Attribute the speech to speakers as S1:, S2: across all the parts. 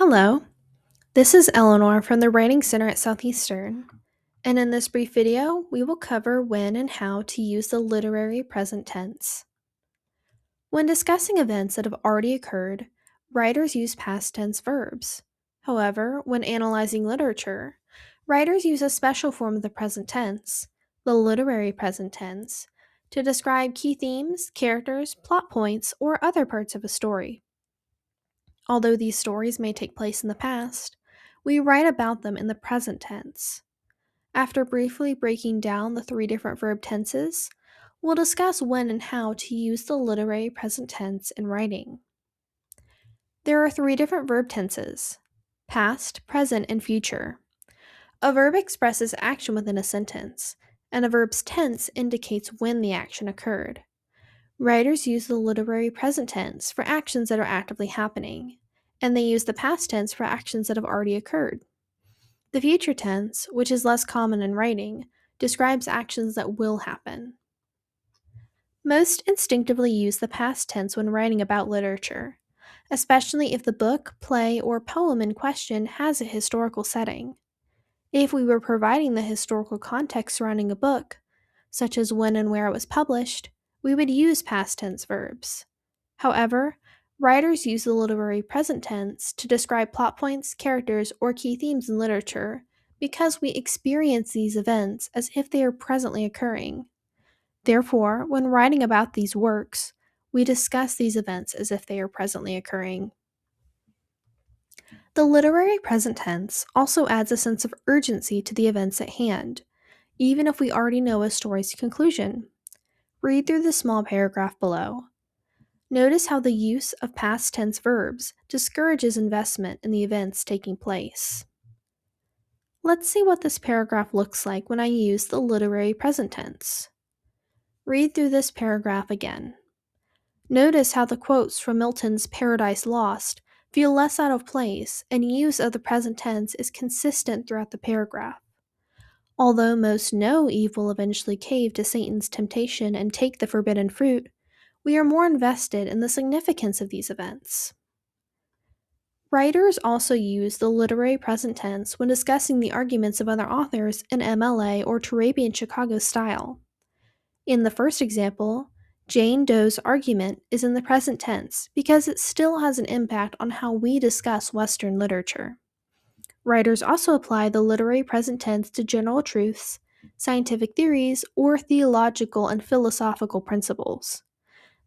S1: Hello, this is Eleanor from the Writing Center at Southeastern, and in this brief video, we will cover when and how to use the literary present tense. When discussing events that have already occurred, writers use past tense verbs. However, when analyzing literature, writers use a special form of the present tense, the literary present tense, to describe key themes, characters, plot points, or other parts of a story. Although these stories may take place in the past, we write about them in the present tense. After briefly breaking down the three different verb tenses, we'll discuss when and how to use the literary present tense in writing. There are three different verb tenses: past, present, and future. A verb expresses action within a sentence, and a verb's tense indicates when the action occurred. Writers use the literary present tense for actions that are actively happening, and they use the past tense for actions that have already occurred. The future tense, which is less common in writing, describes actions that will happen. Most instinctively use the past tense when writing about literature, especially if the book, play, or poem in question has a historical setting. If we were providing the historical context surrounding a book, such as when and where it was published, we would use past tense verbs. However, writers use the literary present tense to describe plot points, characters, or key themes in literature because we experience these events as if they are presently occurring. Therefore, when writing about these works, we discuss these events as if they are presently occurring. The literary present tense also adds a sense of urgency to the events at hand, even if we already know a story's conclusion. Read through the small paragraph below. Notice how the use of past tense verbs discourages investment in the events taking place. Let's see what this paragraph looks like when I use the literary present tense. Read through this paragraph again. Notice how the quotes from Milton's Paradise Lost feel less out of place, and use of the present tense is consistent throughout the paragraph. Although most know Eve will eventually cave to Satan's temptation and take the forbidden fruit, we are more invested in the significance of these events. Writers also use the literary present tense when discussing the arguments of other authors in MLA or Turabian Chicago style. In the first example, Jane Doe's argument is in the present tense because it still has an impact on how we discuss Western literature. Writers also apply the literary present tense to general truths, scientific theories, or theological and philosophical principles.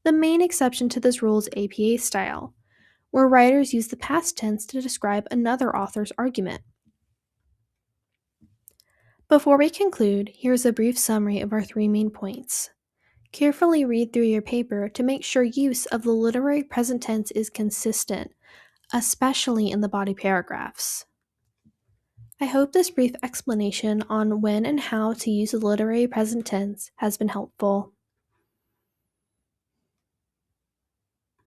S1: The main exception to this rule is APA style, where writers use the past tense to describe another author's argument. Before we conclude, here's a brief summary of our three main points. Carefully read through your paper to make sure use of the literary present tense is consistent, especially in the body paragraphs. I hope this brief explanation on when and how to use the literary present tense has been helpful.